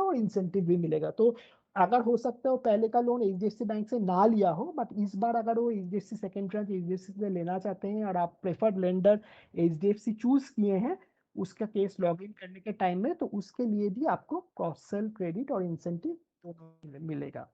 और इंसेंटिव भी मिलेगा। तो अगर हो सकता है वो पहले का लोन एचडीएफसी बैंक से ना लिया हो, बट इस बार अगर वो एचडीएफसी सेकंड ट्रांच एचडीएफसी से लेना चाहते हैं और आप प्रेफर्ड लेंडर एचडीएफसी चूज किए हैं उसका केस लॉगिन करने के टाइम में, तो उसके लिए भी आपको क्रॉस सेल क्रेडिट और इंसेंटिव दोनों मिलेगा।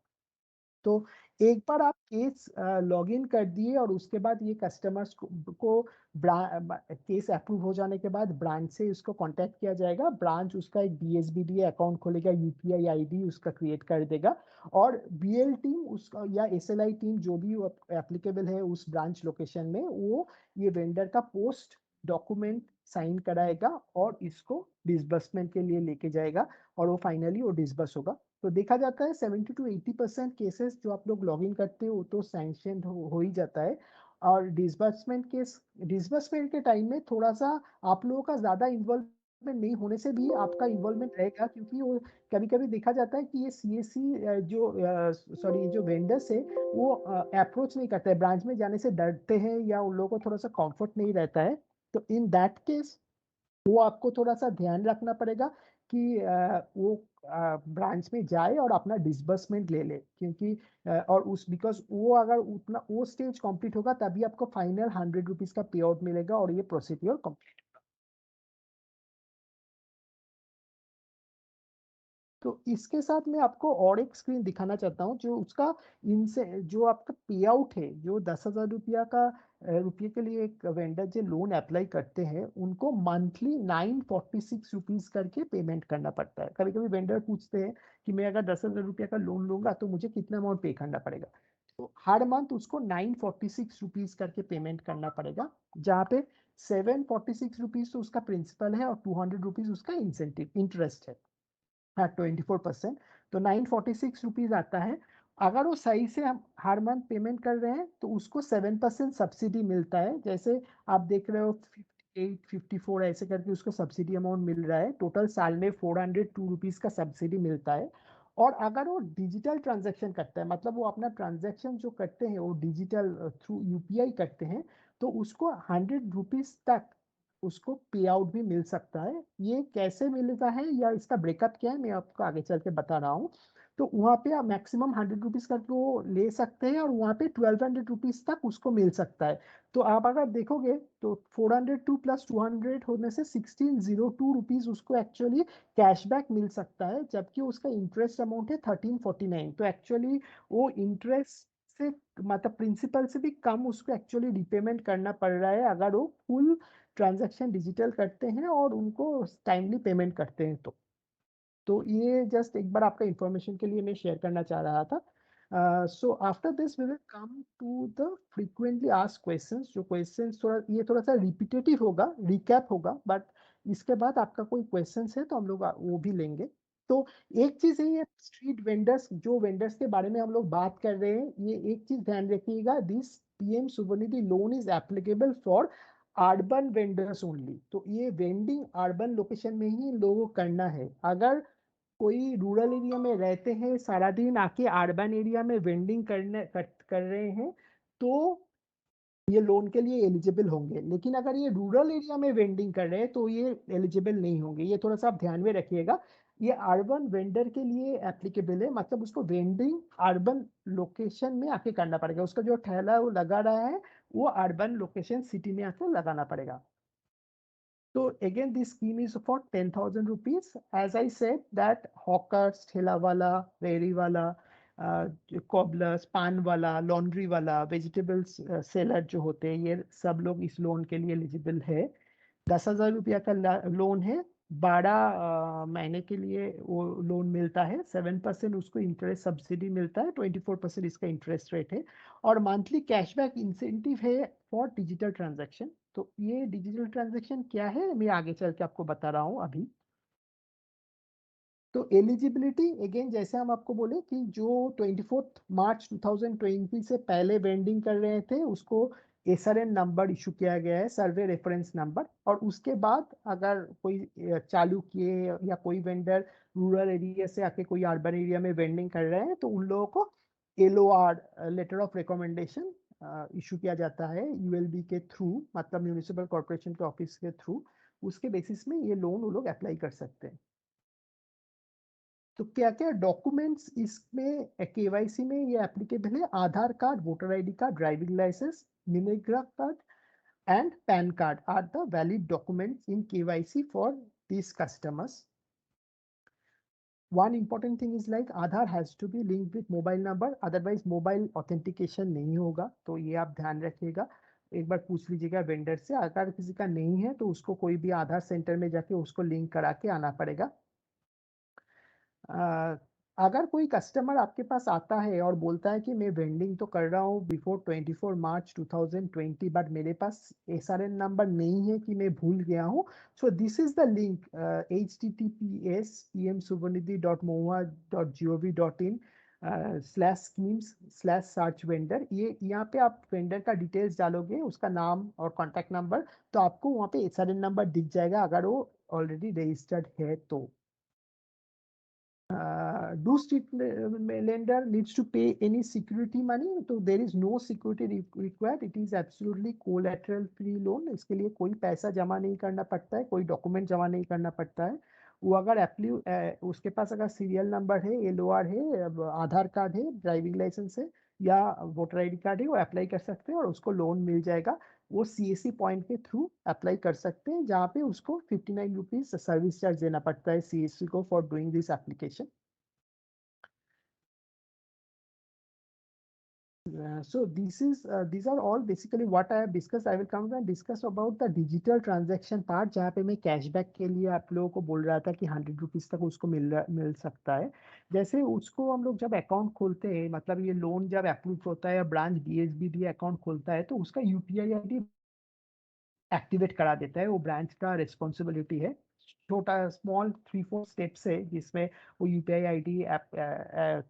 तो एक बार आप केस लॉगिन कर दिए और उसके बाद ये कस्टमर्स को केस अप्रूव हो जाने के बाद ब्रांच से उसको कांटेक्ट किया जाएगा। ब्रांच उसका एक बीएसबीडीए अकाउंट खोलेगा, यूपीआई आईडी उसका क्रिएट कर देगा और बीएल टीम उसका या एसएलआई टीम जो भी एप्लीकेबल है उस ब्रांच लोकेशन में, वो ये वेंडर का पोस्ट डॉक्यूमेंट साइन कराएगा और इसको डिसबर्समेंट के लिए लेके जाएगा और वो फाइनली वो डिसबर्स होगा। तो देखा जाता है 70 to 80% केसेस जो आप लोग लॉग इन करते हो तो सैंक्शन हो ही जाता है। और डिसबर्समेंट के टाइम में थोड़ा सा आप लोगों का ज्यादा इन्वॉल्वमेंट नहीं होने से भी आपका इन्वॉल्वमेंट रहेगा, क्योंकि वो कभी कभी देखा जाता है कि ये सीएससी जो सॉरी जो वेंडर्स है वो अप्रोच नहीं करते, ब्रांच में जाने से डरते हैं या उन लोगों को थोड़ा सा कंफर्ट नहीं रहता है। तो इन दैट केस वो आपको थोड़ा सा ध्यान रखना पड़ेगा कि वो ब्रांच में जाए और अपना डिसबर्समेंट ले ले, क्योंकि और उस बिकॉज वो अगर उतना वो स्टेज कंप्लीट होगा तभी आपको फाइनल 100 रुपीज का पे आउट मिलेगा और ये प्रोसीड्योर कंप्लीट। तो इसके साथ मैं आपको और एक स्क्रीन दिखाना चाहता हूँ जो उसका इनसे जो आपका पे आउट है, जो 10,000 रुपया का रुपये के लिए एक वेंडर जो लोन अप्लाई करते हैं उनको मंथली 946 रुपीज करके पेमेंट करना पड़ता है। कभी कभी वेंडर पूछते हैं कि मैं अगर 10,000 रुपया का लोन लूंगा तो मुझे कितना अमाउंट पे करना पड़ेगा। तो हर मंथ उसको 946 रुपीज करके पेमेंट करना पड़ेगा, जहाँ पे 746 रुपीज तो उसका प्रिंसिपल है और 200 रुपीज उसका इंसेंटिव इंटरेस्ट है। हाँ 24%, तो 946 रुपीज आता है। अगर वो सही से हम हर मंथ पेमेंट कर रहे हैं तो उसको 7% सब्सिडी मिलता है। जैसे आप देख रहे हो 58 54 ऐसे करके उसको सब्सिडी अमाउंट मिल रहा है। टोटल साल में 402 रुपीज का सब्सिडी मिलता है। और अगर वो डिजिटल ट्रांजेक्शन करता है, मतलब वो अपना ट्रांजेक्शन जो करते हैं वो डिजिटल थ्रू यूपीआई करते हैं, तो उसको 100 रुपीज तक उसको पे आउट भी मिल सकता है। ये कैसे मिलता है या इसका ब्रेकअप क्या है मैं आपको आगे चल के बता रहा हूँ। तो वहाँ पे आप मैक्सिमम 100 रुपीज का वो ले सकते हैं और वहाँ पे 1200 रुपीज तक उसको मिल सकता है। तो आप अगर देखोगे तो 402 प्लस 200 होने से 1602 रुपीज उसको एक्चुअली कैशबैक मिल सकता है, जबकि उसका इंटरेस्ट अमाउंट है 1349। तो एक्चुअली वो इंटरेस्ट से मतलब प्रिंसिपल से भी कम उसको एक्चुअली रिपेमेंट करना पड़ रहा है अगर वो फुल ट्रांजैक्शन डिजिटल करते हैं और उनको टाइमली पेमेंट करते हैं। तो ये जस्ट एक बार आपका इंफॉर्मेशन के लिए मैं शेयर करना चाह रहा था। So after this we will come to the frequently asked questions. जो क्वेश्चंस थोड़ा सा रिपीटेटिव होगा, रिकैप होगा, बट इसके बाद आपका कोई क्वेश्चंस है तो हम लोग वो भी लेंगे। तो एक चीज है ये स्ट्रीट वेंडर्स, जो वेंडर्स के बारे में हम लोग बात कर रहे हैं, ये एक चीज ध्यान रखिएगा, this PM Svanidhi loan is applicable for urban vendors only. तो ये वेंडिंग अर्बन लोकेशन में ही लोगों को करना है। अगर कोई रूरल एरिया में रहते हैं सारा दिन आके अर्बन एरिया में वेंडिंग कर रहे हैं तो ये लोन के लिए एलिजिबल होंगे, लेकिन अगर ये रूरल एरिया में वेंडिंग कर रहे हैं तो ये एलिजिबल नहीं होंगे। ये थोड़ा सा आप ध्यान में रखिएगा। ये अर्बन वेंडर के लिए एप्लीकेबल है, मतलब उसको वेंडिंग अर्बन लोकेशन में आके करना पड़ेगा। उसका जो ठेला वो लगा रहा है वो अर्बन लोकेशन सिटी में आके लगाना पड़ेगा। So again, this scheme is for 10,000 rupees. As I said that hawkers, ठेला वाला, रेहड़ी वाला, कॉबलर्स, पान वाला, लॉन्ड्री वाला, वेजिटेबल्स सेलर जो होते हैं ये सब लोग इस लोन के लिए एलिजिबल है। 10,000 रुपया का लोन है। 12 महीने के लिए वो लोन मिलता है। 7% उसको इंटरेस्ट सब्सिडी मिलता है, 24% इसका इंटरेस्ट रेट है। और मंथली कैशबैक इंसेंटिव है फॉर डिजिटल ट्रांजैक्शन। तो ये डिजिटल ट्रांजैक्शन क्या है मैं आगे चल के आपको बता रहा हूँ अभी। तो एलिजिबिलिटी अगेन जैसे हम आपको बोले कि जो 24 मार्च 2020 से पहले वेंडिंग कर रहे थे उसको एसआरएन नंबर इशू किया गया है, सर्वे रेफरेंस नंबर। और उसके बाद अगर कोई चालू किए या कोई वेंडर रूरल एरिया से आके कोई अर्बन एरिया में वेंडिंग कर रहे हैं तो उन लोगों को LOR letter of recommendation issue किया जाता है यूएलबी के थ्रू, मतलब म्यूनिसिपल कॉर्पोरेशन के ऑफिस के थ्रू। उसके बेसिस में ये लोन वो लोग अप्लाई कर सकते हैं। तो क्या-क्या डॉक्यूमेंट्स इसमें केवाईसी में ये एप्लीकेबल है? Aadhaar card, voter ID card, driving licence, मिनिग्राफ card and PAN card are the valid documents in KYC for these customers. One important thing is like Aadhaar has to be linked with mobile number, otherwise mobile authentication नहीं होगा, तो ये आप ध्यान रखिएगा। एक बार पूछ लीजिएगा वेंडर से, अगर किसी का नहीं है तो उसको कोई भी आधार सेंटर में जाके उसको लिंक करा के आना पड़ेगा। अ, अगर कोई कस्टमर आपके पास आता है और बोलता है कि मैं वेंडिंग तो कर रहा हूँ बिफोर 24 मार्च 2020 बट मेरे पास एसआरएन नंबर नहीं है कि मैं भूल गया हूँ, so this is the link https://pmsubnidhi.moa.gov.in /schemes/search vendor. ये यहाँ पे आप वेंडर का डिटेल्स डालोगे, उसका नाम और कॉन्टैक्ट नंबर, तो आपको वहाँ पे एसआरएन नंबर दिख जाएगा अगर वो ऑलरेडी रजिस्टर्ड है तो। Do street lender needs to pay any security money? तो there is no security required. It is absolutely collateral free loan. इसके लिए कोई पैसा जमा नहीं करना पड़ता है, कोई डॉक्यूमेंट जमा नहीं करना पड़ता है। वो अगर उसके पास अगर सीरियल नंबर है, एलओआर है, आधार कार्ड है, ड्राइविंग लाइसेंस है या वोटर आईडी कार्ड है, वो अप्लाई कर सकते हैं और उसको लोन मिल जाएगा। वो सीएससी पॉइंट के थ्रू अप्लाई कर सकते हैं, जहाँ पे उसको 59 रुपीज सर्विस चार्ज देना पड़ता है सीएससी को for doing this application. So these are all basically what I have discussed. I will come and discuss about the digital transaction part, जहाँ पे मैं कैशबैक के लिए आप लोगों को बोल रहा था कि 100 रुपीज तक उसको मिल सकता है। जैसे उसको हम लोग जब अकाउंट खोलते हैं, मतलब ये लोन जब अप्रूव होता है या ब्रांच बीएसबी अकाउंट खोलता है, तो उसका यूपीआई आईडी एक्टिवेट करा देता है, वो ब्रांच का रिस्पॉन्सिबिलिटी है। छोटा स्मॉल 3-4 स्टेप्स है जिसमें वो UPI ID app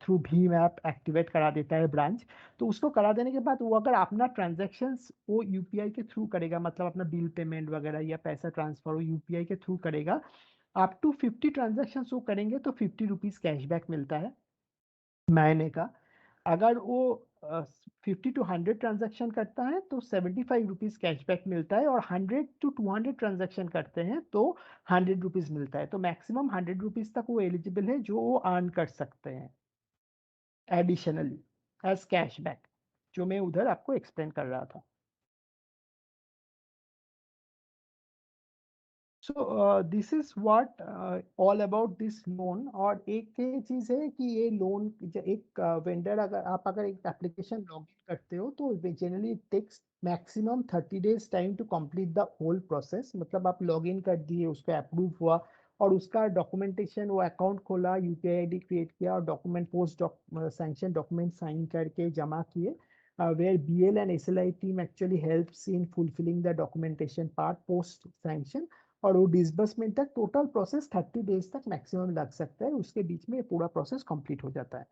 through Bhim app activate करा देता है ब्रांच। तो उसको करा देने के बाद वो अगर अपना ट्रांजेक्शन्स वो यूपीआई के थ्रू करेगा, मतलब अपना बिल पेमेंट वगैरह या पैसा ट्रांसफर वो यूपीआई के थ्रू करेगा, अप टू 50 ट्रांजेक्शन वो करेंगे तो 50 रुपीज कैशबैक मिलता है महीने का। अगर वो 50 to 100 ट्रांजैक्शन करता है तो 75 रुपीज कैशबैक मिलता है, और 100 to 200 ट्रांजैक्शन करते हैं तो 100 रुपीज मिलता है। तो मैक्सिमम 100 रुपीज तक वो एलिजिबल है जो वो अर्न कर सकते हैं एडिशनली एज कैशबैक, जो मैं उधर आपको एक्सप्लेन कर रहा था। So this is what all about this loan. और एक ये चीज है कि ये लोन एक वेंडर अगर एक एप्लीकेशन लॉग इन करते हो तो generally it takes maximum 30 days time to complete the whole process. मतलब आप लॉग इन कर दिए, उसका अप्रूव हुआ और उसका डॉक्यूमेंटेशन, वो अकाउंट खोला, यूपीआई आईडी क्रिएट किया और document post sanction document sign करके जमा किए, where BL and SLI team actually helps in fulfilling the documentation part post sanction। और वो डिसबर्समेंट तक टोटल प्रोसेस 30 days तक मैक्सिमम लग सकता है, उसके बीच में ये पूरा प्रोसेस कंप्लीट हो जाता है।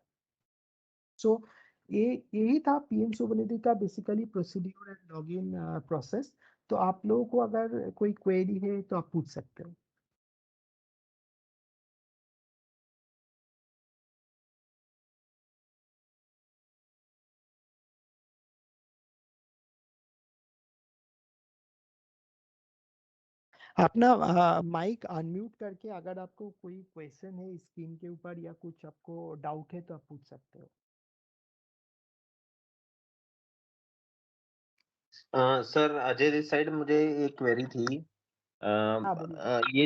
सो ये यही था पीएम स्वनिधि का basically procedure and login process. तो आप लोगों को अगर कोई क्वेरी है तो आप पूछ सकते हो। अपना माइक अनम्यूट करके अगर आपको कोई क्वेश्चन है इस स्कीम के ऊपर या कुछ आपको डाउट है तो आप पूछ सकते हो। सर अजय दिस साइड मुझे एक क्वेरी थी। हाँ बोलिए।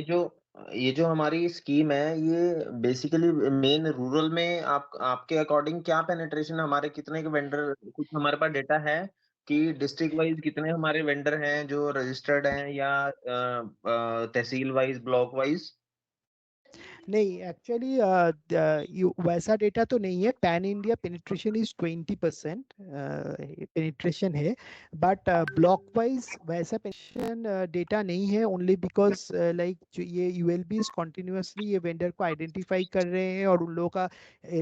ये जो हमारी स्कीम है ये बेसिकली मेन रूरल में आपके अकॉर्डिंग क्या पेनिट्रेशन हमारे कितने के वेंडर, कुछ हमारे पास डेटा है कि डिस्ट्रिक्ट वाइज कितने हमारे वेंडर हैं जो रजिस्टर्ड हैं या तहसील वाइज ब्लॉक वाइज? नहीं, एक्चुअली वैसा डेटा तो नहीं है। Pan India penetration is 20% penetration है, बट ब्लॉक वाइज वैसा पेनिट्रेशन डेटा नहीं है, ओनली बिकॉज लाइक जो ये यूएलबी कॉन्टिन्यूसली ये वेंडर को आइडेंटिफाई कर रहे हैं और उन लोगों का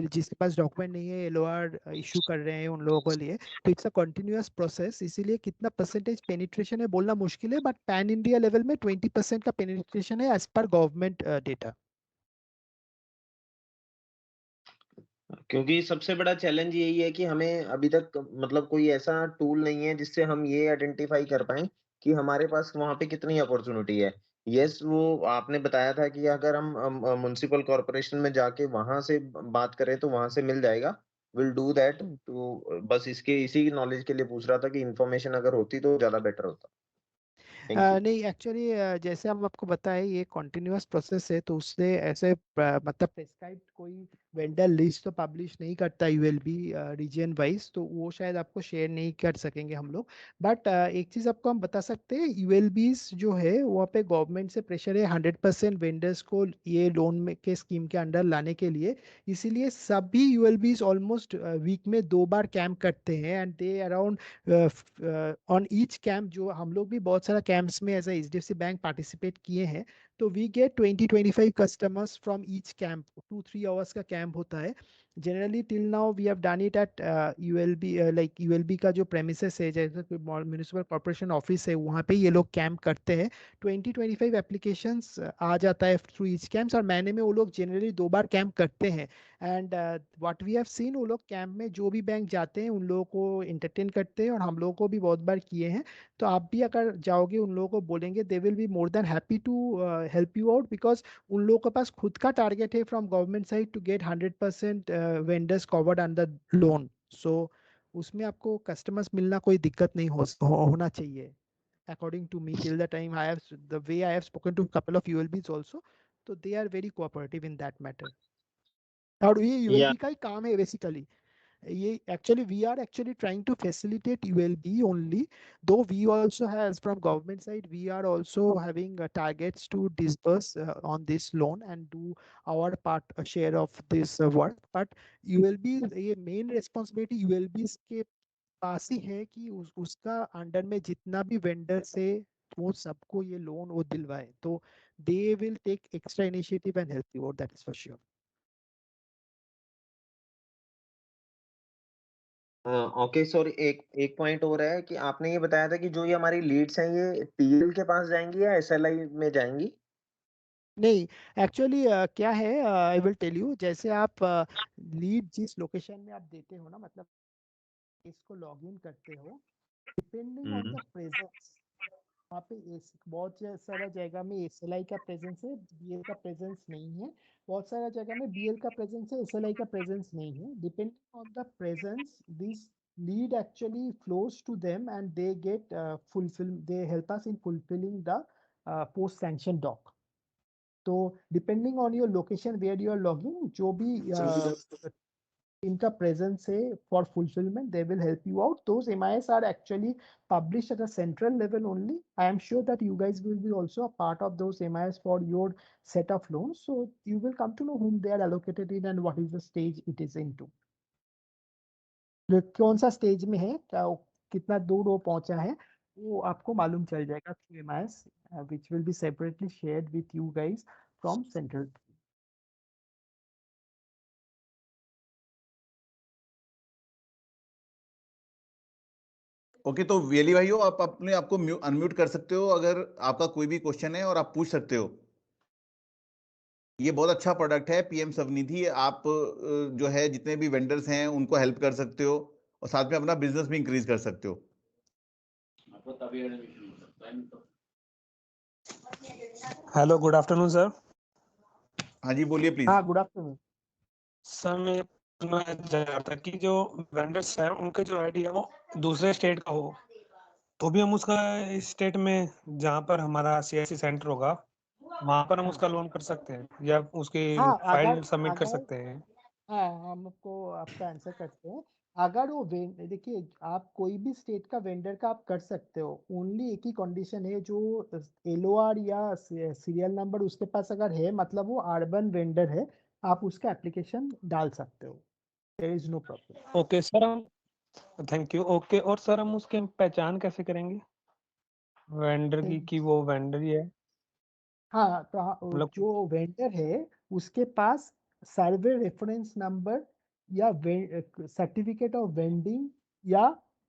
जिसके पास डॉक्यूमेंट नहीं है एलओआर इशू कर रहे हैं उन लोगों के लिए। तो इट्स अ कंटिन्यूअस प्रोसेस, इसीलिए कितना परसेंटेज पेनिट्रेशन है बोलना मुश्किल है, बट पैन इंडिया लेवल में 20% का पेनिट्रेशन है एज पर गवर्नमेंट डेटा। क्योंकि सबसे बड़ा चैलेंज यही है कि हमें अभी तक मतलब कोई ऐसा टूल नहीं है जिससे हम ये आइडेंटिफाई कर पाए कि हमारे पास वहां पे कितनी अपॉर्चुनिटी है। यस, वो आपने बताया था कि अगर हम म्युनिसिपल कॉर्पोरेशन में जाके वहाँ से बात करें तो वहाँ से मिल जाएगा। Will do that. हुँ। तो बस इसके इसी नॉलेज के लिए पूछ रहा था कि इन्फॉर्मेशन अगर होती तो ज़्यादा बेटर होता। Thank you. नहीं एक्चुअली जैसे हम आपको बताएं ये कॉन्टिन्यूअस प्रोसेस है तो उससे ऐसे मतलब प्रेस्क्राइब कोई वेंडर लिस्ट तो पब्लिश नहीं करता यूएलबी रीजन वाइज, तो वो शायद आपको शेयर नहीं कर सकेंगे हम लोग। बट एक चीज़ आपको हम बता सकते हैं, यूएलबीज जो है वहाँ पे गवर्नमेंट से प्रेशर है 100% वेंडर्स को ये लोन में के स्कीम के अंडर लाने के लिए। इसीलिए सभी यूएलबीज ऑलमोस्ट वीक में 2 बार कैंप करते हैं and they around on each camp. जो हम लोग भी बहुत सारा कैंप्स में एज एचडीएफसी बैंक पार्टिसिपेट किए हैं, तो we get 20-25 customers from each camp. 2-3 hours का कैंप होता है generally. Till now we have done it at ULB, like ULB का जो प्रेमिसेस है जैसे म्यूनिसिपल कॉर्पोरेशन ऑफिस है वहाँ पे ये लोग कैंप करते हैं। 20-25 एप्लीकेशंस आ जाता है थ्रू ईच कैंप्स, और महीने में वो लोग जनरली 2 बार कैंप करते हैं। And what we have seen, वो लोग कैंप में जो भी बैंक जाते हैं उन लोगों को इंटरटेन करते हैं, और हम लोगों को भी बहुत बार किए हैं। तो आप भी अगर जाओगे उन लोगों को बोलेंगे, they will be more than happy to help you out, because उन लोगों के पास खुद का टारगेट है from government side to get 100% vendors covered under loan. So उसमें आपको कस्टमर्स मिलना कोई दिक्कत नहीं होना चाहिए, according to me, till the time I have the way I have spoken to couple of ULBs also, so they are very cooperative in that matter। और ये या यूएलबी का ही काम है बेसिकली। ये actually we are actually trying to facilitate ULB only, though we also has from government side we are also having targets to disburse on this loan and do our part share of this work, but ULB ये main responsibility ULB के पास ही है कि उसका under में जितना भी vendors है वो सबको ये लोन वो दिलवाए, तो they will take extra initiative and help you out, that is for sure. Okay sorry, एक एक पॉइंट और है कि आपने ये बताया था कि जो ये हमारी लीड्स हैं ये पीएल के पास जाएँगी या एसएलआई में जाएँगी? नहीं एक्चुअली क्या है, आई विल टेल यू। जैसे आप लीड जिस लोकेशन में आप देते हो ना, मतलब इसको लॉग इन करते हो, depending on hmm. The presence, वहाँ पे बहुत सारा जगह में एसएलआई का प्रेजेंस है, बीएल का प्रेजेंस नहीं है। बहुत सारा जगह में बीएल का प्रेजेंस है, एसएलआई का प्रेजेंस नहीं है। Depending on the presence this lead actually flows to them and they get they help us in fulfilling the post sanction doc। तो depending on your location where you are logging, जो भी इनका presence है for fulfilment, they will help you out. Those MIS are actually published at a central level only। I am sure that you guys will be also a part of those MIS for your set of loans, so you will come to know whom they are allocated in and what is the stage it is into। कौन सा stage में है, कितना दूर वो पहुंचा है, वो आपको मालूम चल जाएगा through MIS, which will be separately shared with you guys from central। Okay, तो वेली भाइयों आप अपने आपको अनम्यूट कर सकते हो अगर आपका कोई भी क्वेश्चन है और आप पूछ सकते हो। ये बहुत अच्छा प्रोडक्ट है पीएम स्वनिधि। आप जो है जितने भी वेंडर्स हैं उनको हेल्प कर सकते हो और साथ में अपना बिजनेस भी इंक्रीज कर सकते हो। Hello, good afternoon sir. हाँ जी, बोलिए प्लीज। हाँ गुड आफ्टरनून। सर मैं पूछना चाह रहा था कि जो वेंडर्स हैं उनके जो आईडी है वो दूसरे स्टेट का हो तो भी हम उसका इस स्टेट में जहाँ पर हमारा सीएससी सेंटर होगा वहाँ पर हम हाँ उसका लोन कर सकते हैं या उसकी हाँ फाइल अगर सबमिट कर अगर सकते हैं। हाँ हम आपको आपका आंसर करते हैं। अगर वो देखिए, आप कोई भी स्टेट का वेंडर का आप कर सकते हो, ओनली एक ही कंडीशन है, जो एलओआर या सीरियल नंबर उसके पास अगर है, मतलब वो अर्बन वेंडर है, आप उसका एप्लीकेशन डाल सकते हो, there is no problem. Okay sir, हम थैंक यू। ओके, और सर हम उसकी पहचान कैसे करेंगे वेंडर की कि वो वेंडर ही है? हाँ तो मतलब जो वेंडर है उसके पास सर्वे रेफरेंस नंबर या सर्टिफिकेट ऑफ वेंडिंग या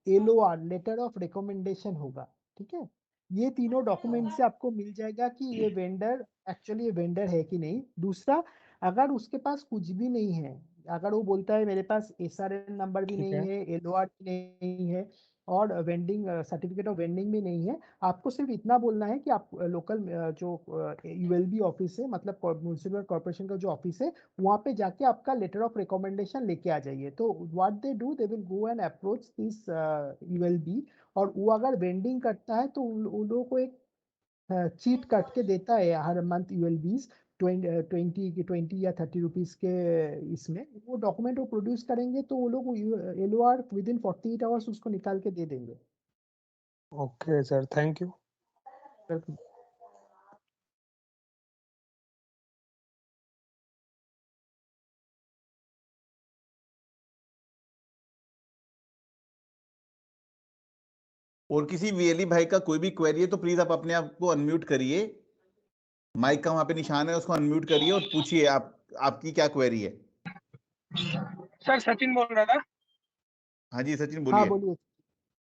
एलओआर लेटर ऑफ रिकमेंडेशन होगा, ठीक है। ये तीनों डॉक्यूमेंट से आपको मिल जाएगा कि ये वेंडर एक्चुअली ये वेंडर है कि नहीं। दूसरा, अगर उसके पास कुछ भी नहीं है, अगर वो बोलता है मेरे पास एसआरएन नंबर भी ठीक नहीं है। है, एलओआर भी नहीं है, और वेंडिंग सर्टिफिकेट ऑफ वेंडिंग भी नहीं है। आपको सिर्फ इतना बोलना है कि आप लोकल जो यूएलबी ऑफिस है, मतलब म्युनिसिपल कॉर्पोरेशन का जो ऑफिस है, वहाँ पे जाके आपका लेटर ऑफ रिकमेंडेशन लेके आ जाइए। तो what they do, they will go and approach this ULB, और वो अगर वेंडिंग करता है तो उन लोगों को एक चीट काट के देता है हर मंथ यूएलबीज 20 या 30 रुपीज के। इसमें वो डॉक्यूमेंट वो प्रोड्यूस करेंगे तो वो लोग एलओआर विद इन 48 आवर्स उसको निकाल के दे देंगे। Okay sir, thank you. और किसी वीएलई भाई का कोई भी क्वेरी है तो प्लीज आप अपने आप को अनम्यूट करिए, माइक का वहां पे निशान है उसको अनम्यूट करिए और पूछिए आपकी क्या क्वेरी है। सर सचिन बोल रहा था। हाँ जी सचिन हाँ बोलिए। बोलिए।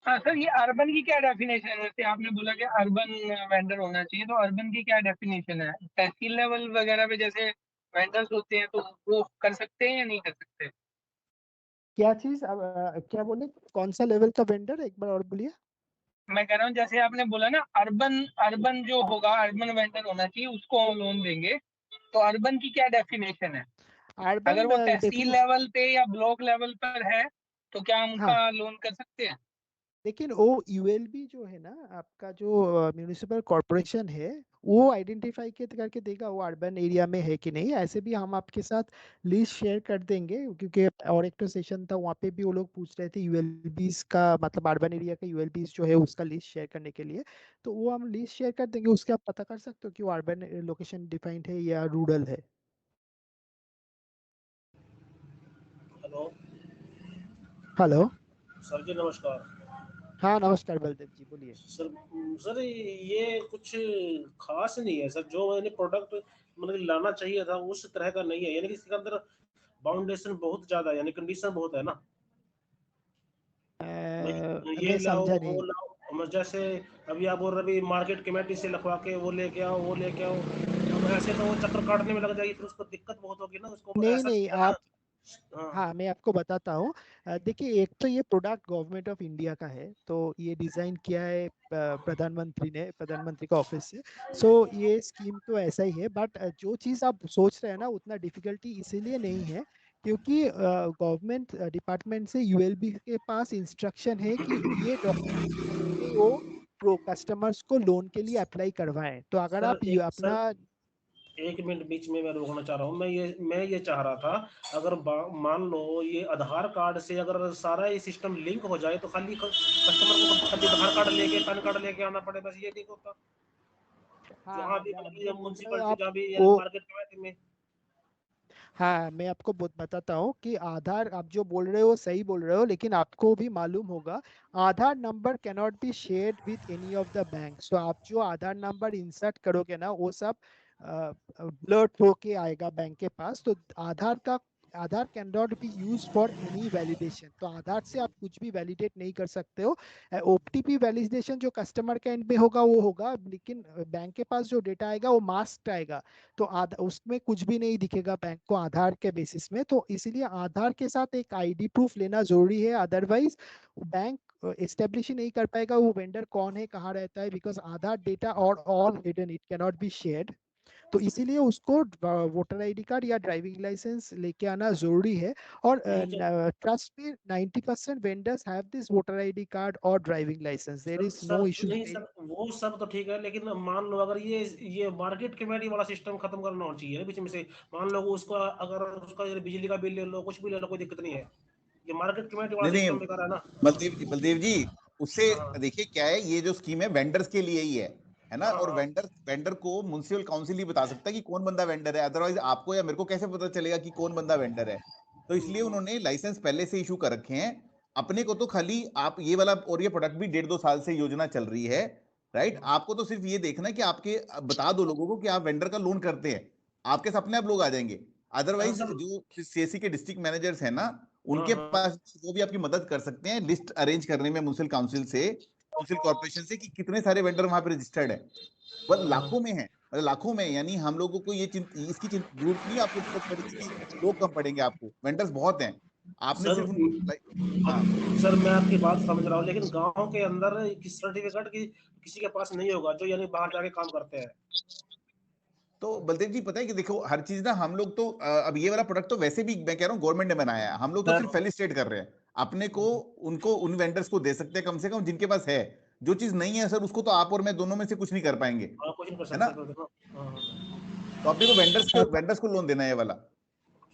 हाँ सर, ये अर्बन की क्या डेफिनेशन है? जैसे आपने बोला कि अर्बन वेंडर होना चाहिए, तो अर्बन की क्या डेफिनेशन है? तहसील लेवल वगैरह पे जैसे वेंडर्स होते हैं तो वो कर सकते हैं या नहीं कर सकते? क्या चीज, क्या बोले, कौन सा लेवल का वेंडर, एक बार और बोलिए। मैं कह रहा हूँ जैसे आपने बोला ना, अर्बन अर्बन जो होगा, अर्बन वेंडर होना चाहिए, उसको हम लोन देंगे। तो अर्बन की क्या डेफिनेशन है? अगर अर्बन वो तहसील डेफिनेशन, लेवल पे या ब्लॉक लेवल पर है तो क्या हम हाँ, उनका लोन कर सकते हैं? लेकिन वो यूएलबी जो है ना, आपका जो म्यूनिसिपल कॉर्पोरेशन है, वो आइडेंटिफाई करके देगा वो अर्बन एरिया में है कि नहीं। ऐसे भी हम आपके साथ लिस्ट शेयर कर देंगे, क्योंकि और एक तो सेशन था वहाँ पे भी वो लोग पूछ रहे थे यूएलबीज का, मतलब अर्बन एरिया का यूएलबीज जो है उसका लिस्ट शेयर करने के लिए। तो वो हम लिस्ट शेयर कर देंगे, उसके आप पता कर सकते हो कि वो अर्बन लोकेशन डिफाइंड है या रूरल है। Hello hello. सर जी, नमस्कार। हाँ नमस्कार बलदेव जी, बोलिए। सर ये कुछ खास नहीं है सर, जो मैंने प्रोडक्ट मतलब लाना चाहिए था उस तरह का नहीं है, यानी कि इसके अंदर बाउंडेशन बहुत ज्यादा है, यानी कंडीशन बहुत है ना। ये मैं लाओ समझा वो नहीं। लाओ, जैसे अभी आप बोल रहे अभी मार्केट कमेटी से लिखवा के वो लेके आओ वो लेके आओ, अब ऐसे तो वो चक्कर काटने में लग जाएगी, फिर उसको दिक्कत बहुत होगी ना, उसको नहीं ऐसा नहीं, नहीं है ना। आप, हाँ हाँ मैं आपको बताता हूँ। देखिए, एक तो ये प्रोडक्ट गवर्नमेंट ऑफ इंडिया का है, तो ये डिजाइन किया है प्रधानमंत्री ने, प्रधानमंत्री का ऑफिस से। सो ये स्कीम तो ऐसा ही है, बट जो चीज़ आप सोच रहे हैं ना, उतना डिफिकल्टी इसीलिए नहीं है क्योंकि गवर्नमेंट डिपार्टमेंट से यूएलबी के पास इंस्ट्रक्शन है कि ये डॉक्यूमेंट्स के वो प्रो कस्टमर्स को लोन के लिए अप्लाई करवाएं। तो अगर सर, आप सर अपना, एक मिनट बीच में मैं रोकना चाह रहा हूँ। मैं ये चाह रहा था, अगर मान लो ये आधार कार्ड से अगर सारा ये सिस्टम लिंक हो जाए तो खाली कस्टमर को खाली आधार कार्ड लेके पैन कार्ड लेके आना पड़े, बस ये ठीक होता। जहाँ हाँ भी मतलब ये जो बोल रहे हो म्यूनसिपलिटी आप, जहाँ भी वो, मार्केट कमेटी में। हाँ मैं आपको बताता हूँ कि आधार, आप जो बोल रहे हो सही बोल रहे हो, लेकिन आपको भी मालूम होगा Aadhaar number can not be shared with any of the bank. So आप जो आधार नंबर इंसर्ट करोगे ना, वो सब ब्लर्ट होके आएगा बैंक के पास। तो Aadhaar can not be use for any validation. तो आधार से आप कुछ भी वैलिडेट नहीं कर सकते हो। ओटीपी वैलिडेशन जो कस्टमर के एंड में होगा वो होगा, लेकिन बैंक के पास जो डेटा आएगा वो मास्क आएगा। तो उसमें कुछ भी नहीं दिखेगा बैंक को आधार के बेसिस में। तो इसीलिए आधार के साथ एक आईडी प्रूफ लेना जरूरी है, अदरवाइज बैंक एस्टेब्लिश ही नहीं कर पाएगा वो वेंडर कौन है, कहाँ रहता है, बिकॉज आधार डेटा और all hidden, it can not be shared. तो इसीलिए उसको वोटर आईडी कार्ड या ड्राइविंग लाइसेंस लेके आना जरूरी है। और नहीं ट्रस्ट में 90% vendors have this voter ID card और driving licence, there sir is no sir issues. नहीं सर, वो सब तो ठीक है, लेकिन मान लो अगर ये मार्केट कमेटी वाला सिस्टम खत्म करना होना चाहिए ना बीच में से। मान लो उसको अगर उसका बिजली का बिल ले लो, कुछ भी ले लो, कोई दिक्कत नहीं है। ये मार्केट कमेटी वाला नहीं नहीं सिस्टम बेकार है ना। बलदेव जी, उससे हाँ देखिए क्या है, ये जो स्कीम है वेंडर्स के लिए ही है ना। हाँ और हाँ। वेंडर वेंडर को म्युनिसिपल काउंसिल ही बता सकता है कि कौन बंदा वेंडर है, अदरवाइज आपको या मेरे को कैसे पता चलेगा कि कौन बंदा वेंडर है। तो इसलिए उन्होंने लाइसेंस पहले से इशू कर रखे हैं। अपने को तो खाली आप ये वाला, और ये प्रोडक्ट भी 1.5-2 साल से योजना चल रही है, राइट। आपको तो सिर्फ ये देखना है कि आपके, बता दो लोगों को कि आप वेंडर का लोन करते हैं, आपके अपने आप लोग आ जाएंगे। हाँ अदरवाइज सर। जो सीएससी के डिस्ट्रिक्ट मैनेजर्स है ना, हाँ उनके हाँ। पास वो भी आपकी मदद कर सकते हैं लिस्ट अरेंज करने में म्युनिसिपल काउंसिल से, म्युनिसिपल कॉर्पोरेशन से, कि कितने सारे वेंडर वहां पे रजिस्टर्ड है। बस लाखों में है, मतलब लाखों में। यानी हम लोगों को ये इसकी जरूरत नहीं है आपको, जरूरत पड़ेगी कि लोग कम पड़ेंगे, आपको वेंडर्स बहुत हैं। आपने सर सिर्फ उनको हाँ सर मैं आपकी बात समझ रहा हूँ, लेकिन गांव के अंदर किस सर्टिफिकेट की किसी के पास नहीं होगा जो यानी बाहर जाके काम करते हैं। तो बलदेव जी पता है कि देखो हर चीज ना हम लोग तो अब ये वाला प्रोडक्ट तो वैसे भी मैं कह रहा हूँ गवर्नमेंट ने बनाया है, हम लोग तो सर सिर्फ फेलिसिटेट कर रहे हैं अपने को, उनको उन वेंडर्स को दे सकते हैं कम से कम जिनके पास है। जो चीज नहीं है सर उसको तो आप और मैं दोनों में से कुछ नहीं कर पाएंगे, हाँ, कुछ नहीं कर है ना। सकते सर, देखो। हाँ, तो अपने को वेंडर्स को लोन देना है ये वाला।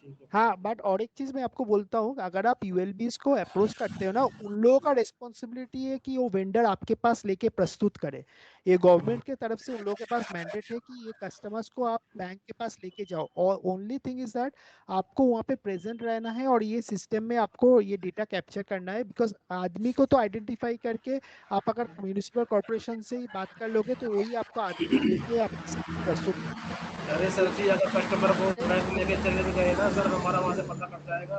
ठीक है। हाँ, बट और एक चीज मैं आपको बोलता हूँ, अगर आप यूएलबीज को अप्रोच करते हो ना, उन लोगों का रिस्पॉन्सिबिलिटी है कि वो वेंडर आपके पास लेके प्रस्तुत करे। ये गवर्नमेंट के तरफ से उन लोगों के पास मैंडेट है कि ये कस्टमर्स को आप बैंक के पास लेके जाओ, और ओनली थिंग इज दैट आपको वहाँ पे प्रेजेंट रहना है और ये सिस्टम में आपको ये डेटा कैप्चर करना है। बिकॉज आदमी को तो आइडेंटिफाई करके आप अगर म्यूनिसिपल कॉर्पोरेशन से ही बात कर लोगे तो वही आपको आदमी लेके आपके सामने प्रस्तुत करेगा। अरे सर जी, अगर कस्टमर को बैंक लेके चले भी गए ना सर, हमारा वहाँ से पता कट जाएगा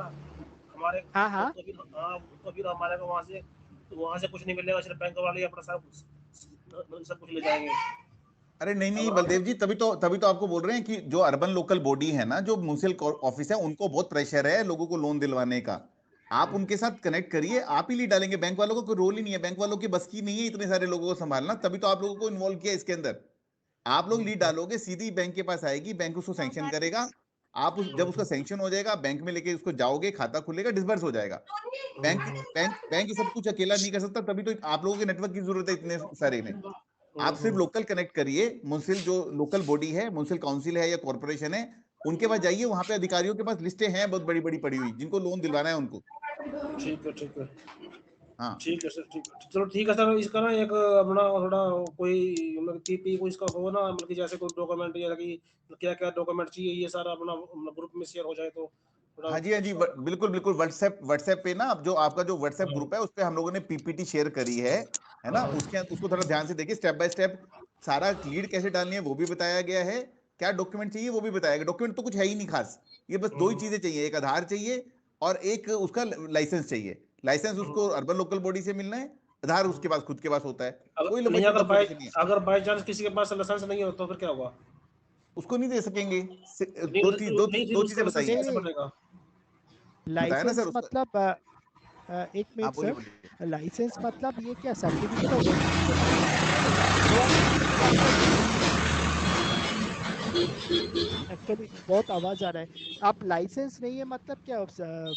हमारे, हाँ तो हाँ, तो फिर हाँ, तो फिर हमारे को वहाँ से कुछ नहीं मिलेगा, सिर्फ बैंक वाले ही अपना सब कुछ ले जाएंगे। अरे नहीं नहीं अब बलदेव जी, तभी तो आपको बोल रहे हैं कि जो अर्बन लोकल बॉडी है ना, जो म्यूनिसिपल ऑफिस है, उनको बहुत प्रेशर है लोगों को लोन दिलवाने का। आप उनके साथ कनेक्ट करिए, आप ही लीड डालेंगे, बैंक वालों का कोई रोल ही नहीं है, बैंक वालों की बस की नहीं है इतने सारे लोगों को संभालना, तभी तो आप लोगों को इन्वॉल्व किया इसके अंदर। आप लोग लीड डालोगे, सीधी बैंक के पास आएगी, बैंक उसको सैंक्शन करेगा। जब उसका सैंक्शन हो जाएगा, बैंक में लेके उसको जाओगे, खाता खुलेगा, डिसबर्स हो जाएगा। बैंक ये सब कुछ अकेला नहीं कर सकता, तभी तो आप लोगों के नेटवर्क की जरूरत है इतने सारे में। आप सिर्फ लोकल कनेक्ट करिए, म्युनिसिपल जो लोकल बॉडी है, म्युनिसिपल काउंसिल है या कॉर्पोरेशन है, उनके पास जाइए, वहां पे अधिकारियों के पास लिस्टें हैं बहुत बड़ी बड़ी पड़ी हुई, जिनको लोन दिलवाना है उनको। ठीक है, ठीक है, हाँ ठीक है सर, ठीक है, चलो ठीक है सर, इसका ना एक अपना थोड़ा कोई मतलब पीपी को इसका हो ना, मतलब कि जैसे कोई डॉक्यूमेंट या कि क्या क्या डॉक्यूमेंट चाहिए, ये सारा अपना ग्रुप में शेयर हो जाए तो थोड़ा हाँ जी हाँ जी, अच्छा। बिल्कुल बिल्कुल, व्हाट्सएप पे ना, अब जो आपका जो व्हाट्सएप हाँ, ग्रुप है उस पे हम लोगों ने पीपीटी शेयर करी है ना, हाँ, उसको थोड़ा ध्यान से देखिए, स्टेप बाय स्टेप सारा लीड कैसे डालनी है वो भी बताया गया है, क्या डॉक्यूमेंट चाहिए वो भी बताया गया। डॉक्यूमेंट तो कुछ है ही नहीं खास, ये बस दो ही चीजें चाहिए, एक आधार चाहिए और एक उसका लाइसेंस चाहिए। लाइसेंस उसको अर्बन लोकल बॉडी से मिलना है, आधार उसके पास खुद के पास होता है, कोई अगर लंबाई नहीं, चौड़ा प्रोसेस नहीं है। अगर बाय चांस किसी के पास लाइसेंस नहीं हो तो फिर क्या होगा? उसको नहीं दे सकेंगे। नहीं, नहीं, फिर दो चीजें उसका लाइसेंस बताई, नहीं कैसे नहीं, बनेगा? बताया ना लाइसेंस सर उसका। मतलब एक हाँ मिनट बोलिए सर, बोलिए। लाइसेंस मतलब ये क्या सर्टिफिकेट ऑफ वेंडिंग के बारे में बात कर रहे हैं? वो वो आपका एक्चुअली बहुत आवाज आ रहा है। आप लाइसेंस नहीं है मतलब क्या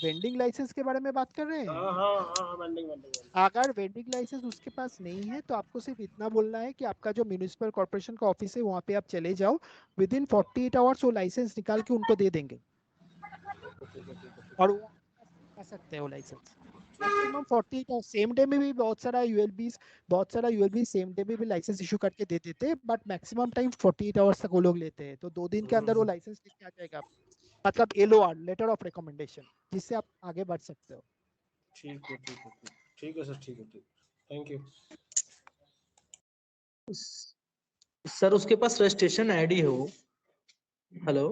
वेंडिंग लाइसेंस के बारे में बात कर रहे हैं? हाँ, हाँ, हाँ, वेंडिंग वेंडिंग। अगर वेंडिंग लाइसेंस उसके पास नहीं है तो आपको सिर्फ इतना बोलना है कि आपका जो म्यूनिसिपल कॉर्पोरेशन का ऑफिस है वहाँ पे आप चले जाओ, विद इन 48 आवर्स वो लाइसेंस निकाल के उनको दे देंगे और वो आपके पास आ सकते हैं वो लाइसेंस। मैक्सिमम 48 और सेम डे में भी बहुत सारा यूएलबी सेम डे में भी लाइसेंस इशू करके दे देते हैं, बट मैक्सिमम टाइम 48 आवर्स तक वो लोग लेते हैं, तो 2 दिन के अंदर वो लाइसेंस लेके आ जाएगा आपको। मतलब एलओआर, लेटर ऑफ रिकमेंडेशन, जिससे आप आगे बढ़ सकते हो। ठीक है, ठीक है, ठीक, ठीक है सर, ठीक है, ठीक, थैंक यू। सर उसके पास रजिस्ट्रेशन आईडी हो। हेलो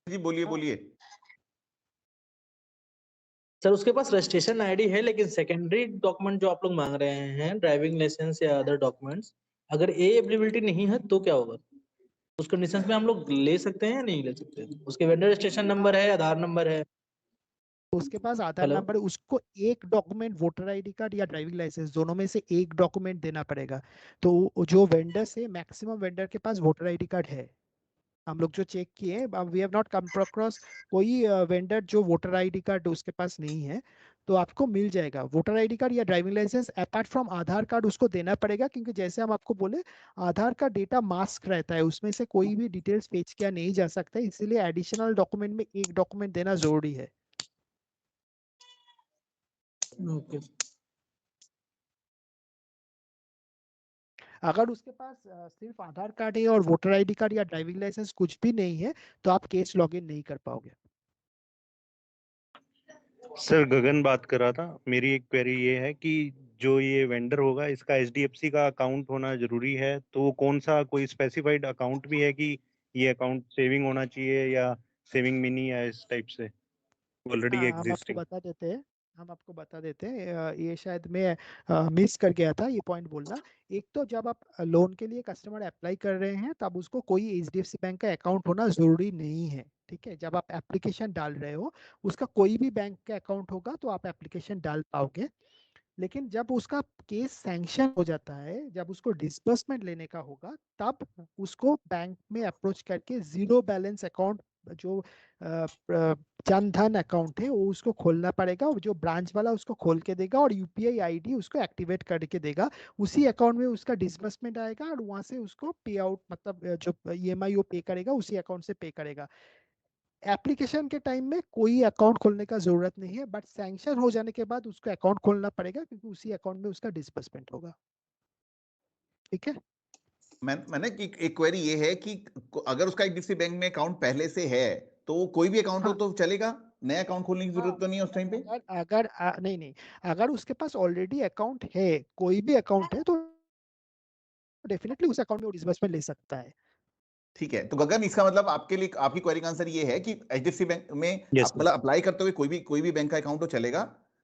जी बोलिए बोलिए। सर, उसके पास रजिस्ट्रेशन आईडी है, लेकिन सेकेंडरी डॉक्यूमेंट जो आप लोग मांग रहे हैं, ड्राइविंग लाइसेंस या अदर डॉक्यूमेंट्स, अगर ए एबिलिटी नहीं है तो क्या होगा? उस कंडीशंस में हम लोग ले सकते हैं या नहीं ले सकते? उसके वेंडर रजिस्ट्रेशन नंबर है, आधार नंबर है। उसके पास आधार हेलो नंबर है, उसको एक डॉक्यूमेंट वोटर आईडी कार्ड या ड्राइविंग लाइसेंस दोनों में से एक डॉक्यूमेंट देना पड़ेगा। तो जो वेंडर से मैक्सिमम वेंडर के पास वोटर आईडी कार्ड है, हम लोग जो चेक किए, we have not come across कोई वेंडर जो वोटर आईडी कार्ड उसके पास नहीं है। तो आपको मिल जाएगा वोटर आईडी कार्ड या driving licence, apart from Aadhaar card उसको देना पड़ेगा, क्योंकि जैसे हम आपको बोले आधार का डेटा मास्क रहता है, उसमें से कोई भी डिटेल्स फेच किया नहीं जा सकता है, इसीलिए एडिशनल डॉक्यूमेंट में एक डॉक्यूमेंट देना जरूरी है। ओके। अगर उसके पास सिर्फ आधार कार्ड है और वोटर आईडी कार्ड या ड्राइविंग लाइसेंस कुछ भी नहीं है तो आप केस लॉगिन नहीं कर पाओगे। सर गगन बात कर रहा था। मेरी एक क्वेरी ये है कि जो ये वेंडर होगा इसका एचडीएफसी का अकाउंट होना जरूरी है, तो वो कौन सा, कोई स्पेसिफाइड अकाउंट भी है कि ये अकाउंट सेविंग होना चाहिए या सेविंग मिनी या इस टाइप से ऑलरेडी हाँ, एग्जिस्टिंग? हम आपको बता देते हैं, ये शायद मैं मिस कर गया था ये पॉइंट बोलना। एक तो जब आप लोन के लिए कस्टमर अप्लाई कर रहे हैं तब उसको कोई एचडीएफसी बैंक का अकाउंट होना जरूरी नहीं है। ठीक है, जब आप एप्लीकेशन डाल रहे हो, उसका कोई भी बैंक का अकाउंट होगा तो आप एप्लीकेशन डाल पाओगे। लेकिन जब उसका केस सैंक्शन हो जाता है, जब उसको डिसबर्समेंट लेने का होगा, तब उसको बैंक में अप्रोच करके जीरो बैलेंस अकाउंट जो जन धन अकाउंट है वो उसको खोलना पड़ेगा, और जो ब्रांच वाला उसको खोल के देगा और यूपीआई आईडी उसको एक्टिवेट करके देगा। उसी अकाउंट में उसका डिसबर्समेंट आएगा और वहां से उसको पे आउट, मतलब जो ईएमआई वो पे करेगा उसी अकाउंट से पे करेगा। एप्लीकेशन के टाइम में कोई अकाउंट खोलने का जरूरत नहीं है, बट सैंक्शन हो जाने के बाद उसको अकाउंट खोलना पड़ेगा, क्योंकि उसी अकाउंट में उसका डिसबर्समेंट होगा। ठीक है। मैंने एक क्वेरी ये है कि अगर उसका एचडीएफसी बैंक में अकाउंट पहले से है तो कोई भी अकाउंट हो हाँ तो चलेगा, नया अकाउंट खोलने की हाँ, जरूरत तो नहीं है उस टाइम पे? अगर अगर नहीं नहीं, अगर उसके पास ऑलरेडी अकाउंट है, कोई भी अकाउंट है, तो डेफिनेटली उस अकाउंट में वो डिसबर्समेंट ले सकता है। ठीक है, तो गगन इसका मतलब आपके लिए आपकी क्वेरी का आंसर ये है कि एचडीएफसी बैंक में यस आप मतलब अप्लाई करते हुए कोई भी बैंक का अकाउंट तो चलेगा,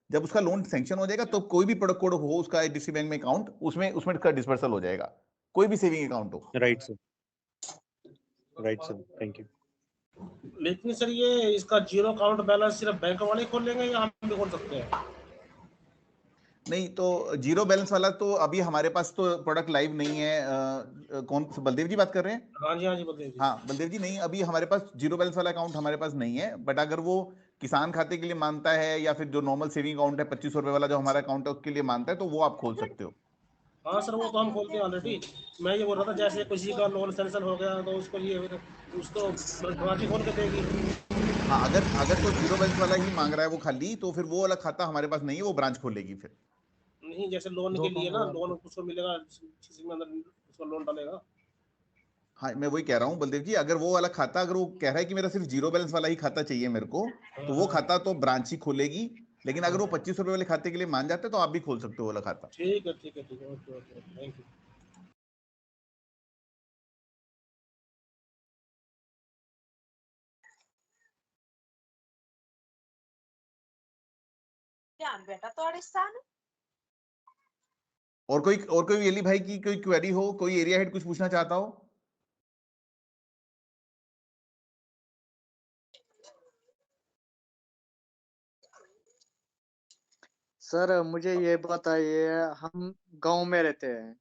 जब उसका लोन सैंक्शन हो जाएगा तो कोई भी प्रोडक्ट कोड हो उसका एचडीएफसी बैंक में अकाउंट, उसमें उसमें का डिस्पर्सल हो जाएगा, कोई भी सेविंग अकाउंट हो। Right sir, right sir, thank you. लेकिन सर ये इसका जीरो अकाउंट बैलेंस सिर्फ बैंक वाले खोल लेंगे या हम भी खोल सकते हैं? नहीं, तो जीरो बैलेंस वाला तो अभी हमारे पास तो प्रोडक्ट लाइव नहीं है। कौन, बलदेव जी बात कर रहे हैं? हाँ जी बलदेव जी। हाँ बलदेव जी, नहीं अभी हमारे पास जीरो बैलेंस वाला अकाउंट हमारे पास नहीं है, बट अगर वो किसान खाते के लिए मानता है या फिर जो नॉर्मल सेविंग अकाउंट है 2500 रुपए वाला जो हमारा अकाउंट है उसके लिए मानता है, तो वो आप खोल सकते हो। हाँ सर वो तो हम खोलते हैं ऑलरेडी। मैं ये बोल रहा था जैसे किसी का लोन सैंक्शन हो गया तो उसको ये उसको ब्रांच ही खोल के देगी। हाँ, अगर अगर कोई जीरो बैलेंस वाला ही मांग रहा है वो खाली, तो फिर वो वाला खाता हमारे पास नहीं है, वो ब्रांच खोलेगी फिर। नहीं जैसे लोन के लिए ना, लोन उसको मिलेगा किसी में अंदर उसको लोन डालेगा। हाँ, मैं वही कह रहा हूँ बलदेव जी, अगर वो वाला खाता, अगर वो कह रहा है कि मेरा सिर्फ जीरो बैलेंस वाला ही खाता चाहिए मेरे को, तो वो खाता तो ब्रांच ही खोलेगी। लेकिन अगर वो 2500 रुपए वाले खाते के लिए मान जाते हैं तो आप भी खोल सकते हो वो वाला खाता। ठीक है ओके थैंक यू। और कोई एली भाई की कोई क्वेरी हो, कोई एरिया हेड कुछ पूछना चाहता हो? सर मुझे ये बताइए, हम गांव में रहते हैं,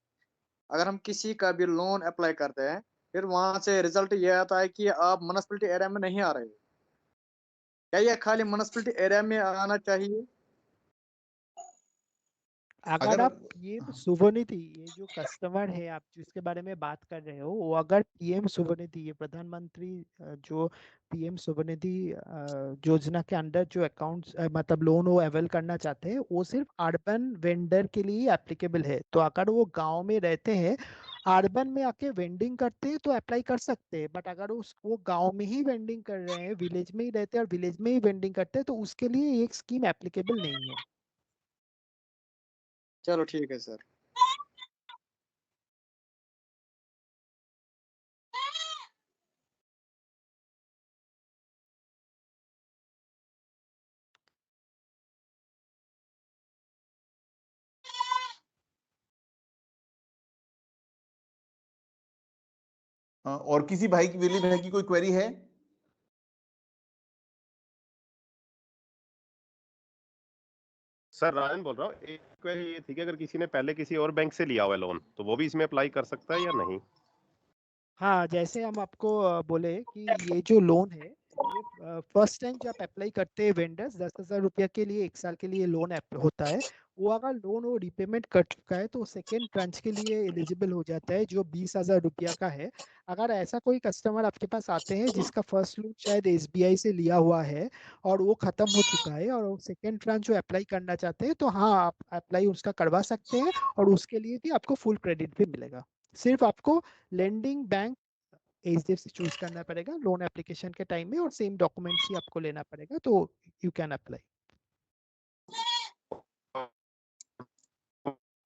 अगर हम किसी का भी लोन अप्लाई करते हैं, फिर वहां से रिजल्ट ये आता है कि आप म्युनिसिपैलिटी एरिया में नहीं आ रहे, क्या ये खाली म्युनिसिपैलिटी एरिया में आना चाहिए? अगर अगर आप ये शुभनिधि, ये जो कस्टमर है आप जिसके बारे में बात कर रहे हो, वो अगर पीएम शुभनिधि, ये प्रधानमंत्री जो पीएम शुभनिधि योजना के अंडर जो अकाउंट्स मतलब लोन वो अवेल करना चाहते हैं, वो सिर्फ अर्बन वेंडर के लिए एप्लीकेबल है। तो अगर वो गांव में रहते हैं, अर्बन में आके वेंडिंग करते हैं, तो अप्लाई कर सकते हैं। बट अगर वो गांव में ही वेंडिंग कर रहे हैं, विलेज में ही रहते हैं और विलेज में ही वेंडिंग करते हैं, तो उसके लिए ये स्कीम एप्लीकेबल नहीं है। चलो ठीक है सर। और किसी भाई की, विली भाई की कोई क्वेरी है? सर राजन बोल रहा हूँ। एक क्वेरी ये थी कि अगर किसी ने पहले किसी और बैंक से लिया हुआ है लोन, तो वो भी इसमें अप्लाई कर सकता है या नहीं? हाँ, जैसे हम आपको बोले कि ये जो लोन है, ये फर्स्ट टाइम जब अप्लाई करते हैं वेंडर्स, 10,000 रुपया के लिए 1 साल के लिए लोन होता है। वो अगर लोन वो रिपेमेंट कर चुका है तो सेकेंड ट्रांच के लिए एलिजिबल हो जाता है, जो 20,000 रुपया का है। अगर ऐसा कोई कस्टमर आपके पास आते हैं जिसका फर्स्ट लोन शायद एसबीआई से लिया हुआ है और वो खत्म हो चुका है, और वो सेकेंड ट्रांच जो अप्लाई करना चाहते हैं, तो हाँ, आप अप्लाई उसका करवा सकते हैं, और उसके लिए भी आपको फुल क्रेडिट भी मिलेगा। सिर्फ आपको लेंडिंग बैंक एचडीएफसी चूज करना पड़ेगा लोन एप्लीकेशन के टाइम में, और सेम डॉक्यूमेंट्स ही आपको लेना पड़ेगा, तो यू कैन अप्लाई।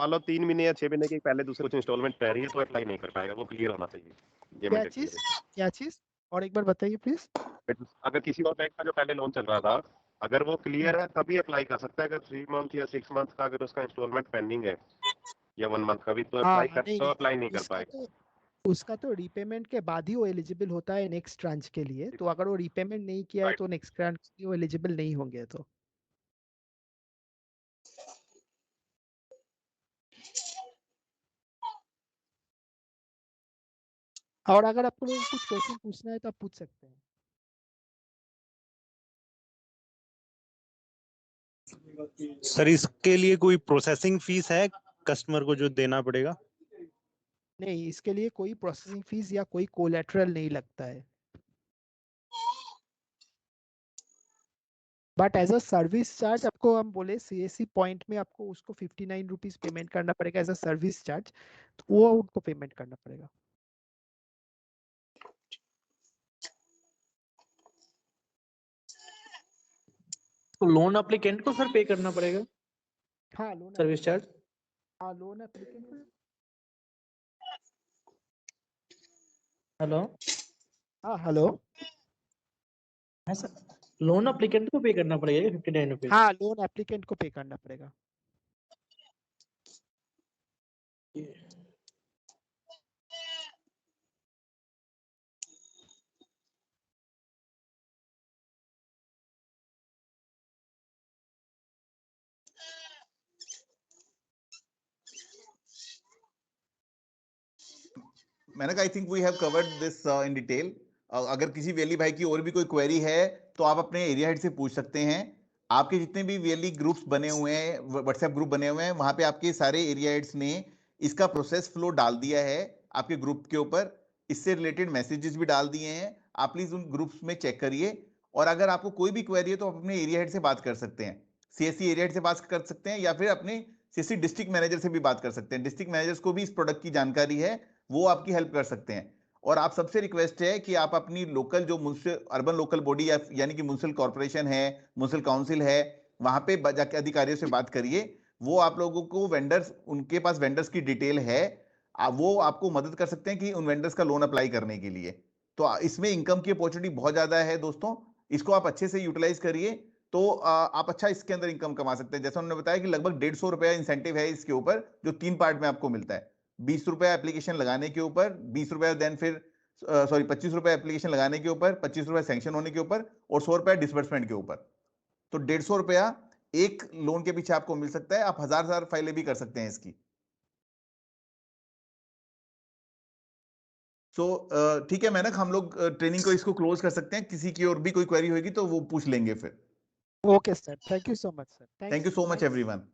मान लो 3 महीने या 6 महीने की पहले दूसरे कुछ इंस्टॉलमेंट रह रही है तो अप्लाई नहीं कर पाएगा, वो क्लियर होना चाहिए। ये क्या मैं चीज, क्या चीज, और एक बार बताइए प्लीज। अगर किसी और बैंक का जो पहले लोन चल रहा था, अगर वो क्लियर है तभी अप्लाई कर सकता है। अगर 3 मंथ या 6 मंथ का अगर उसका इंस्टॉलमेंट पेंडिंग है या 1 मंथ का भी, तो हाँ अप्लाई कर, नहीं तो नहीं, अप्लाई नहीं कर इसका पाएगा। तो उसका तो रीपेमेंट के बाद ही वो एलिजिबल होता है नेक्स्ट ट्रांच के लिए, तो अगर वो रीपेमेंट नहीं किया है राइट। तो नेक्स्ट ट्रांच के लिए वो एलिजिबल नहीं होंगे। तो और अगर आपको लोगों को कुछ क्वेश्चन पूछना है तो आप पूछ सकते हैं। सर इसके लिए कोई प्रोसेसिंग फीस है कस्टमर को जो देना पड़ेगा? नहीं, इसके लिए कोई प्रोसेसिंग फीस या कोई कोलेटरल नहीं लगता है, but as a service charge आपको हम बोले सीएससी पॉइंट में आपको उसको 59 रुपीज पेमेंट करना पड़ेगा एज अ सर्विस चार्ज, तो वो उनको पेमेंट करना पड़ेगा। तो लोन अप्लीकेंट को सर पे करना पड़ेगा हाँ लोन सर्विस चार्ज? हाँ लोन एप्लीकेंट। हेलो, हाँ हेलो। हाँ सर, लोन अप्लीकेंट को पे करना पड़ेगा 59 रुपीज? हाँ लोन एप्लीकेंट को पे करना पड़ेगा। मैंने I think we have covered this in detail. अगर किसी वेली भाई की और भी कोई क्वेरी है तो आप अपने एरिया हेड से पूछ सकते हैं। आपके जितने भी वेली ग्रुप्स बने हुए हैं, व्हाट्सएप ग्रुप बने हुए हैं, वहां पे आपके सारे एरिया हेड्स ने इसका प्रोसेस फ्लो डाल दिया है आपके ग्रुप के ऊपर। इससे रिलेटेड मैसेजेस भी डाल दिए हैं, आप प्लीज उन ग्रुप्स में चेक करिए। और अगर आपको कोई भी क्वेरी है तो आप अपने एरिया हेड से बात कर सकते हैं, सीएससी एरिया हेड से बात कर सकते हैं, या फिर अपने सीएससी डिस्ट्रिक्ट मैनेजर से भी बात कर सकते हैं। डिस्ट्रिक्ट मैनेजर्स को भी इस प्रोडक्ट की जानकारी है, वो आपकी हेल्प कर सकते हैं। और आप सबसे रिक्वेस्ट है कि आप अपनी लोकल जो म्युनिसिपल अर्बन लोकल बॉडी या यानी कि म्युनिसिपल कॉर्पोरेशन है, म्युनिसिपल काउंसिल है, वहां पे जाके अधिकारियों से बात करिए। वो आप लोगों को वेंडर्स, उनके पास वेंडर्स की डिटेल है, वो आपको मदद कर सकते हैं कि उन वेंडर्स का लोन अप्लाई करने के लिए। तो इसमें इनकम की अपॉर्चुनिटी बहुत ज्यादा है दोस्तों, इसको आप अच्छे से यूटिलाइज करिए। तो आप अच्छा इसके अंदर इनकम कमा सकते हैं। जैसा उन्होंने बताया कि लगभग 150 रुपया इंसेंटिव है इसके ऊपर, जो 3 पार्ट में आपको मिलता है। 20 रुपया एप्लीकेशन लगाने के ऊपर, 20 रुपया देन फिर 25 रुपया एप्लीकेशन लगाने के ऊपर, 25 रुपया सैंक्शन होने के ऊपर, और 100 रुपया डिसबर्समेंट के ऊपर। तो 150 रुपया एक लोन के पीछे आपको मिल सकता है। आप हजार फाइलें भी कर सकते हैं इसकी। सो ठीक है मेनक, हम लोग ट्रेनिंग को इसको क्लोज कर सकते हैं। किसी की और भी कोई क्वेरी होगी तो वो पूछ लेंगे फिर। Okay sir, thank you so much sir. Thank you so much everyone.